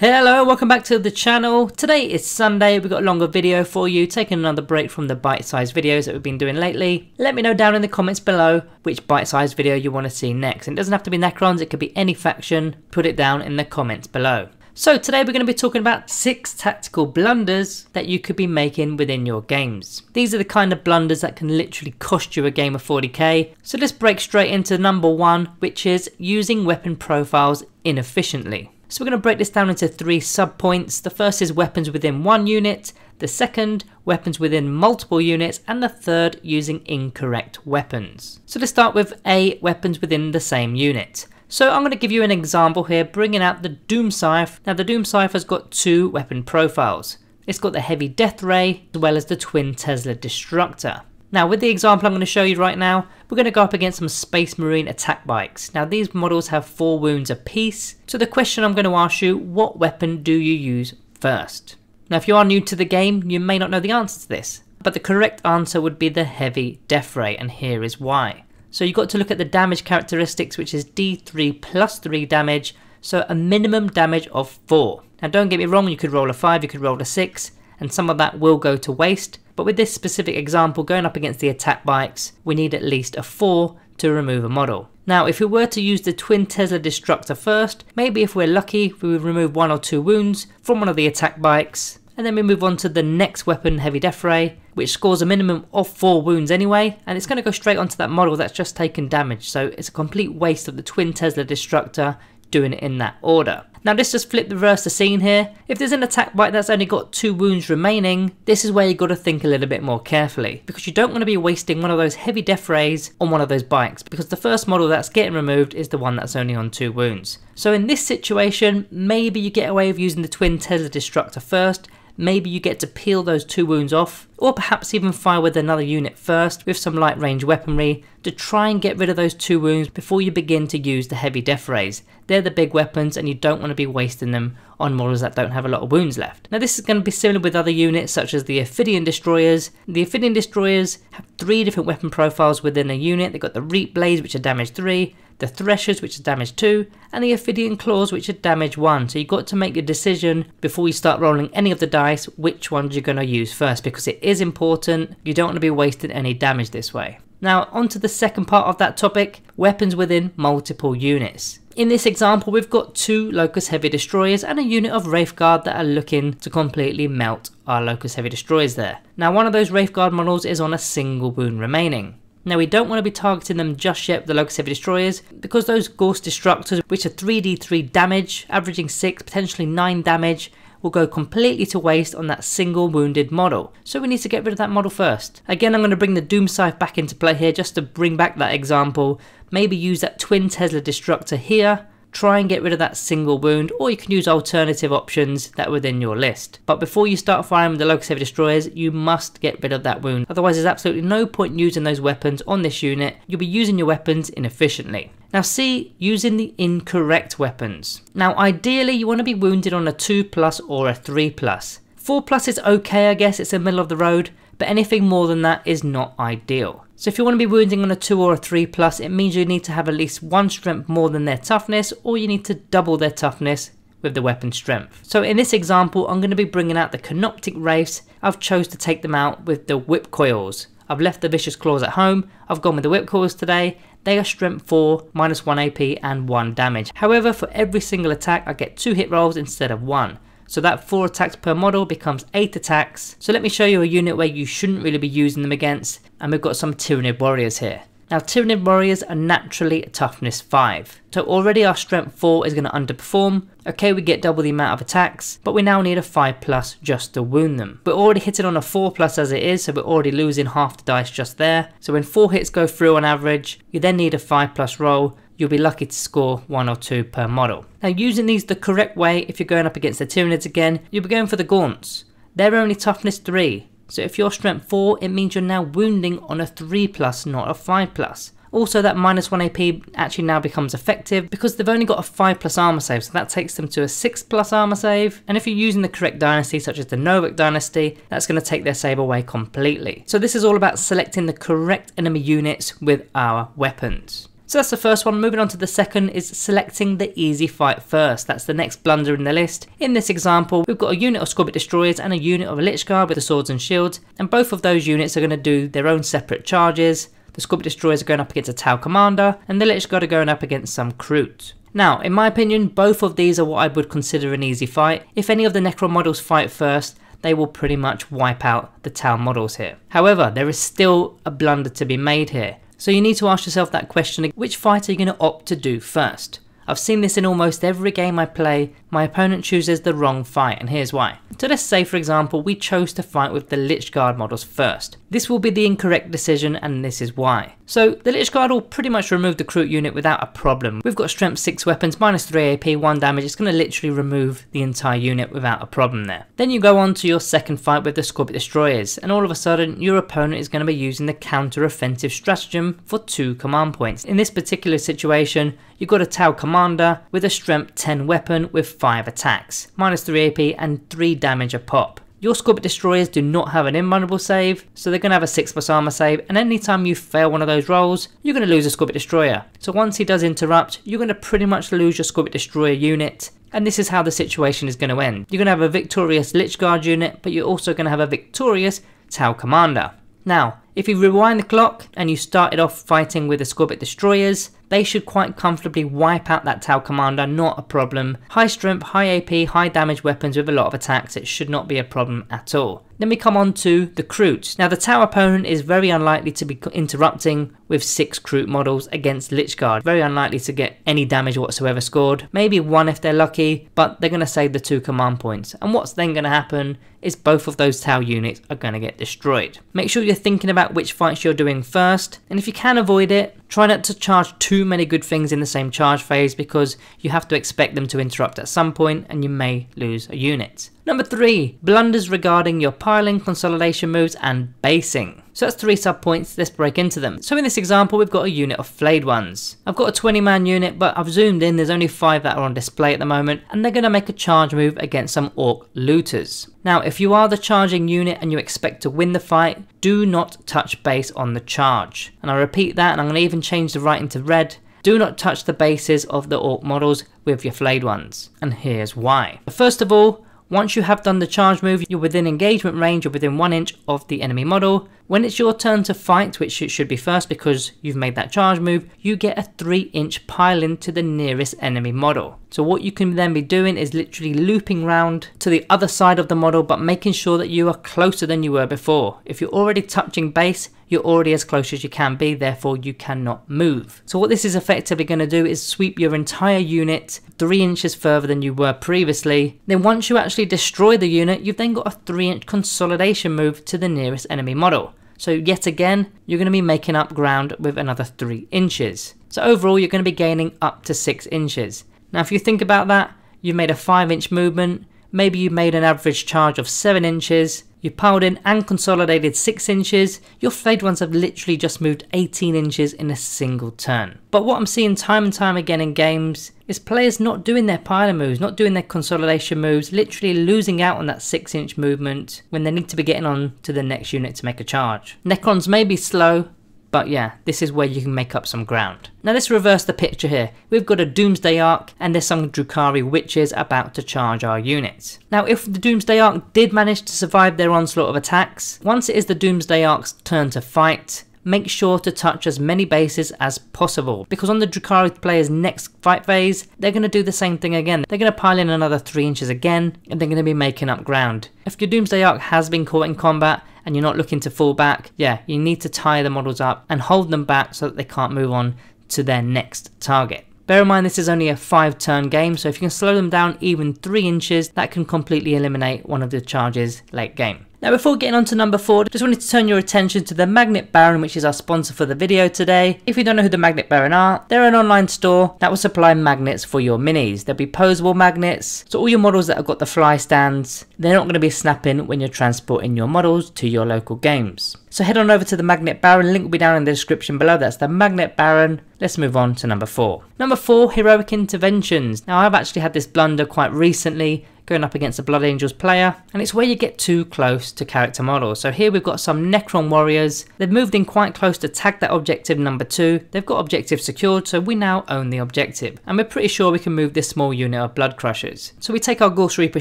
Hello, welcome back to the channel. Today is Sunday, we've got a longer video for you, taking another break from the bite-sized videos that we've been doing lately. Let me know down in the comments below which bite-sized video you want to see next. And it doesn't have to be Necrons, it could be any faction. Put it down in the comments below. So today we're going to be talking about 6 tactical blunders that you could be making within your games. These are the kind of blunders that can literally cost you a game of 40k. So let's break straight into number 1, which is using weapon profiles inefficiently. So we're going to break this down into 3 sub-points. The first is weapons within one unit, the second, weapons within multiple units, and the third, using incorrect weapons. So let's start with A, weapons within the same unit. So I'm going to give you an example here, bringing out the Doom Scythe. Now the Doom Scythe has got 2 weapon profiles. It's got the heavy death ray, as well as the twin Tesla destructor. Now with the example I'm going to show you right now, we're going to go up against some Space Marine attack bikes. Now these models have 4 wounds apiece, so the question I'm going to ask you, what weapon do you use first? Now if you are new to the game, you may not know the answer to this, but the correct answer would be the heavy death ray, and here is why. So you've got to look at the damage characteristics, which is D3 plus 3 damage, so a minimum damage of 4. Now don't get me wrong, you could roll a 5, you could roll a 6, and some of that will go to waste. But with this specific example, going up against the attack bikes, we need at least a 4 to remove a model. Now if we were to use the twin Tesla destructor first, maybe if we're lucky we would remove 1 or 2 wounds from one of the attack bikes, and then we move on to the next weapon, heavy death ray, which scores a minimum of 4 wounds anyway, and it's going to go straight onto that model that's just taken damage, so it's a complete waste of the twin Tesla destructor doing it in that order. Now let's just reverse the scene here. If there's an attack bike that's only got 2 wounds remaining, this is where you've got to think a little bit more carefully, because you don't want to be wasting one of those heavy death rays on one of those bikes, because the first model that's getting removed is the one that's only on 2 wounds. So in this situation, maybe you get away with using the twin Tesla destructor first. Maybe you get to peel those 2 wounds off, or perhaps even fire with another unit first with some light range weaponry to try and get rid of those 2 wounds before you begin to use the heavy death rays. They're the big weapons and you don't want to be wasting them on models that don't have a lot of wounds left. Now this is going to be similar with other units such as the Ophidian Destroyers. The Ophidian Destroyers have 3 different weapon profiles within a unit. They've got the Reap Blades, which are damage 3, the Threshers, which is damage 2, and the Ophidian Claws, which are damage 1. So you've got to make a decision before you start rolling any of the dice which ones you're going to use first, because it is important. You don't want to be wasting any damage this way. Now onto the second part of that topic, weapons within multiple units. In this example we've got 2 Locust Heavy Destroyers and a unit of Wraithguard that are looking to completely melt our Locust Heavy Destroyers there. Now one of those Wraithguard models is on a single wound remaining. Now we don't want to be targeting them just yet with the Locust Heavy Destroyers, because those Ghost Destructors, which are 3d3 damage, averaging 6, potentially 9 damage, will go completely to waste on that single wounded model. So we need to get rid of that model first. Again, I'm going to bring the Doom Scythe back into play here just to bring back that example. Maybe use that twin Tesla destructor here, try and get rid of that single wound, or you can use alternative options that are within your list. But before you start firing with the Locust Heavy Destroyers, you must get rid of that wound. Otherwise there's absolutely no point using those weapons on this unit. You'll be using your weapons inefficiently. Now C, using the incorrect weapons. Now ideally you want to be wounded on a 2+ or a 3+. 4+ is okay, I guess, it's in the middle of the road, but anything more than that is not ideal. So if you want to be wounding on a 2 or a 3+, it means you need to have at least 1 strength more than their toughness, or you need to double their toughness with the weapon strength. So in this example I'm going to be bringing out the Canoptic Wraiths. I've chose to take them out with the Whip Coils. I've left the Vicious Claws at home, I've gone with the Whip Coils today. They are strength 4, -1 AP and 1 damage. However, for every single attack I get 2 hit rolls instead of 1. So that 4 attacks per model becomes 8 attacks. So let me show you a unit where you shouldn't really be using them against, and we've got some Tyranid Warriors here. Now Tyranid Warriors are naturally toughness 5. So already our strength 4 is going to underperform. Okay, we get double the amount of attacks, but we now need a 5+ just to wound them. We're already hitting on a 4+ as it is, so we're already losing half the dice just there. So when 4 hits go through on average, you then need a 5+ roll. You'll be lucky to score 1 or 2 per model. Now using these the correct way, if you're going up against the Tyranids again, you'll be going for the Gaunts. They're only toughness 3. So if you're strength 4, it means you're now wounding on a 3+, not a 5+. Also that -1 AP actually now becomes effective because they've only got a 5+ armor save, so that takes them to a 6+ armor save. And if you're using the correct dynasty such as the Novak dynasty, that's going to take their save away completely. So this is all about selecting the correct enemy units with our weapons. So that's the first one. Moving on to the second is selecting the easy fight first. That's the next blunder in the list. In this example, we've got a unit of Scorpion Destroyers and a unit of a Lich Guard with the swords and shields, and both of those units are going to do their own separate charges. The Scorpion Destroyers are going up against a Tau Commander, and the Lich Guard are going up against some Kroot. Now, in my opinion, both of these are what I would consider an easy fight. If any of the Necron models fight first, they will pretty much wipe out the Tau models here. However, there is still a blunder to be made here. So you need to ask yourself that question, which fight are you going to opt to do first? I've seen this in almost every game I play. My opponent chooses the wrong fight, and here's why. So let's say, for example, we chose to fight with the Lich Guard models first. This will be the incorrect decision, and this is why. So the Lich Guard will pretty much remove the Kroot unit without a problem. We've got strength 6 weapons, -3 AP, 1 damage. It's going to literally remove the entire unit without a problem there. Then you go on to your second fight with the Scorpion Destroyers, and all of a sudden your opponent is going to be using the counter-offensive stratagem for 2 command points. In this particular situation, you've got a Tau Commander with a strength 10 weapon with 5 attacks, -3 AP and 3 damage a pop. Your Scorpion Destroyers do not have an invulnerable save, so they're going to have a 6+ armor save, and anytime you fail one of those rolls, you're going to lose a Scorpion Destroyer. So once he does interrupt, you're going to pretty much lose your Scorpion Destroyer unit, and this is how the situation is going to end. You're going to have a victorious Lich Guard unit, but you're also going to have a victorious Tau Commander. Now, if you rewind the clock and you started off fighting with the Scorpion Destroyers, they should quite comfortably wipe out that Tau Commander, not a problem. High strength, high AP, high damage weapons with a lot of attacks, it should not be a problem at all. Then we come on to the Kroot. Now the Tau opponent is very unlikely to be interrupting with 6 Kroot models against Lich Guard. Very unlikely to get any damage whatsoever scored. Maybe 1 if they're lucky, but they're going to save the 2 command points. And what's then going to happen is both of those Tau units are going to get destroyed. Make sure you're thinking about which fights you're doing first, and if you can avoid it, try not to charge too many good things in the same charge phase, because you have to expect them to interrupt at some point and you may lose a unit. Number 3, blunders regarding your piling, consolidation moves and basing. So that's 3 sub points, let's break into them. So in this example we've got a unit of flayed ones. I've got a 20-man unit, but I've zoomed in, there's only 5 that are on display at the moment, and they're going to make a charge move against some orc looters. Now if you are the charging unit and you expect to win the fight, do not touch base on the charge. And I repeat that, and I'm going to even change the writing to red. Do not touch the bases of the orc models with your flayed ones, and here's why. First of all, once you have done the charge move, you're within engagement range or within 1 inch of the enemy model. When it's your turn to fight, which it should be first because you've made that charge move, you get a 3-inch pile-in to the nearest enemy model. So what you can then be doing is literally looping round to the other side of the model, but making sure that you are closer than you were before. If you're already touching base, you're already as close as you can be, therefore you cannot move. So what this is effectively going to do is sweep your entire unit 3 inches further than you were previously. Then once you actually destroy the unit, you've then got a 3-inch consolidation move to the nearest enemy model. So yet again, you're going to be making up ground with another 3 inches. So overall, you're going to be gaining up to 6 inches. Now if you think about that, you've made a 5-inch movement, maybe you made an average charge of 7 inches, you piled in and consolidated 6 inches, your flayed ones have literally just moved 18 inches in a single turn. But what I'm seeing time and time again in games is players not doing their piler moves, not doing their consolidation moves, literally losing out on that 6-inch movement when they need to be getting on to the next unit to make a charge. Necrons may be slow, but yeah, this is where you can make up some ground. Now let's reverse the picture here. We've got a Doomsday Ark and there's some Drukhari witches about to charge our units. Now if the Doomsday Ark did manage to survive their onslaught of attacks, once it is the Doomsday Ark's turn to fight, make sure to touch as many bases as possible, because on the Drukhari player's next fight phase, they're going to do the same thing again. They're going to pile in another 3 inches again, and they're going to be making up ground. If your Doomsday Ark has been caught in combat and you're not looking to fall back, yeah, you need to tie the models up and hold them back so that they can't move on to their next target. Bear in mind this is only a 5-turn game, so if you can slow them down even 3 inches, that can completely eliminate one of the charges late game. Now before getting on to number 4, just wanted to turn your attention to the Magnet Baron, which is our sponsor for the video today. If you don't know who the Magnet Baron are, they're an online store that will supply magnets for your minis. There'll be posable magnets, so all your models that have got the fly stands, they're not going to be snapping when you're transporting your models to your local games. So head on over to the Magnet Baron, link will be down in the description below. That's the Magnet Baron. Let's move on to number 4. Number 4, Heroic Interventions. Now I've actually had this blunder quite recently, going up against a Blood Angels player, and it's where you get too close to character models. So here we've got some Necron warriors. They've moved in quite close to tag that objective number 2. They've got objective secured, so we now own the objective, and we're pretty sure we can move this small unit of Blood Crushers. So we take our Ghost Reaper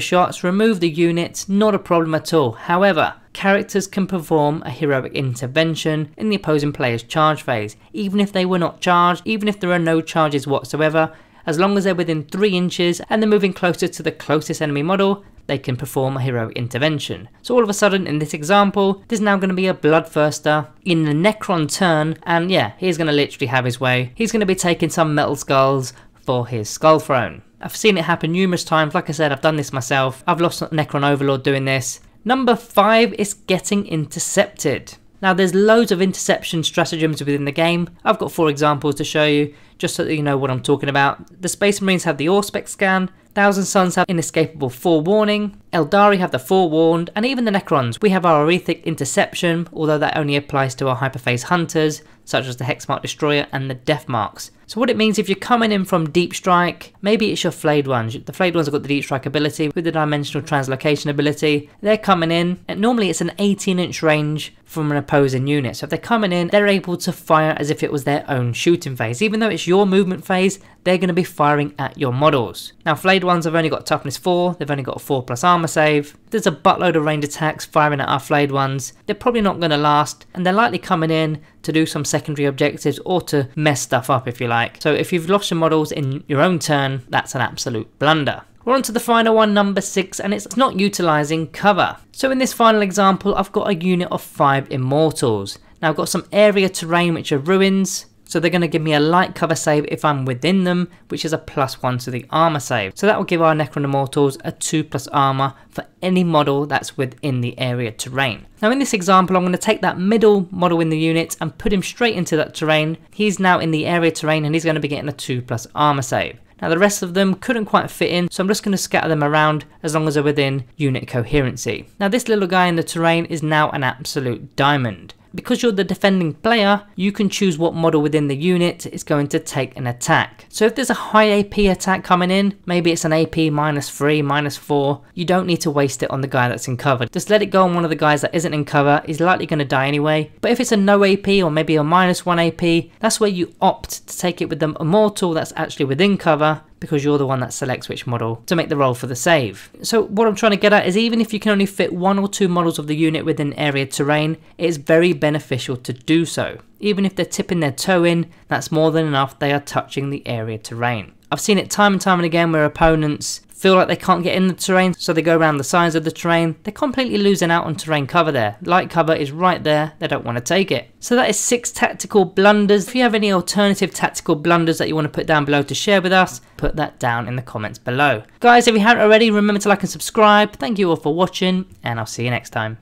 shots, remove the unit, not a problem at all. However, characters can perform a heroic intervention in the opposing player's charge phase, even if they were not charged, even if there are no charges whatsoever. As long as they're within 3 inches and they're moving closer to the closest enemy model, they can perform a heroic intervention. So all of a sudden in this example, there's now going to be a Bloodthirster in the Necron turn, and yeah, he's going to literally have his way. He's going to be taking some metal skulls for his Skull Throne. I've seen it happen numerous times. Like I said, I've done this myself. I've lost Necron Overlord doing this. Number 5 is getting intercepted. Now there's loads of interception stratagems within the game. I've got 4 examples to show you, just so that you know what I'm talking about. The Space Marines have the Auspex scan, Thousand Suns have Inescapable Forewarning, Eldari have the Forewarned, and even the Necrons, we have our Arethic Interception, although that only applies to our Hyperphase Hunters, such as the Hexmark Destroyer and the Death Marks. So what it means, if you're coming in from Deep Strike, maybe it's your Flayed ones. The Flayed ones have got the Deep Strike ability with the Dimensional Translocation ability. They're coming in, and normally it's an 18-inch range from an opposing unit. So if they're coming in, they're able to fire as if it was their own shooting phase. Even though it's your movement phase, they're going to be firing at your models. Now Flayed ones have only got toughness 4, they've only got a 4+ armor save. There's a buttload of range attacks firing at our Flayed ones. They're probably not going to last, and they're likely coming in to do some secondary objectives or to mess stuff up, if you like. So if you've lost your models in your own turn, that's an absolute blunder. We're on to the final one, number 6, and it's not utilising cover. So in this final example, I've got a unit of 5 Immortals. Now I've got some area terrain which are ruins, so they're going to give me a light cover save if I'm within them, which is a +1 to the armor save. So that will give our Necron Immortals a 2+ armor for any model that's within the area terrain. Now in this example, I'm going to take that middle model in the unit and put him straight into that terrain. He's now in the area terrain and he's going to be getting a 2+ armor save. Now the rest of them couldn't quite fit in, so I'm just going to scatter them around as long as they're within unit coherency. Now this little guy in the terrain is now an absolute diamond. Because you're the defending player, you can choose what model within the unit is going to take an attack. So if there's a high AP attack coming in, maybe it's an AP -3, -4, you don't need to waste it on the guy that's in cover. Just let it go on one of the guys that isn't in cover, he's likely going to die anyway. But if it's a no AP or maybe a -1 AP, that's where you opt to take it with the Immortal that's actually within cover, because you're the one that selects which model to make the roll for the save. So what I'm trying to get at is, even if you can only fit 1 or 2 models of the unit within area terrain, it is very beneficial to do so. Even if they're tipping their toe in, that's more than enough, they are touching the area terrain. I've seen it time and time and again where opponents feel like they can't get in the terrain, so they go around the sides of the terrain. They're completely losing out on terrain cover there. Light cover is right there, they don't want to take it. So that is 6 tactical blunders. If you have any alternative tactical blunders that you want to put down below to share with us, put that down in the comments below. Guys, if you haven't already, remember to like and subscribe. Thank you all for watching, and I'll see you next time.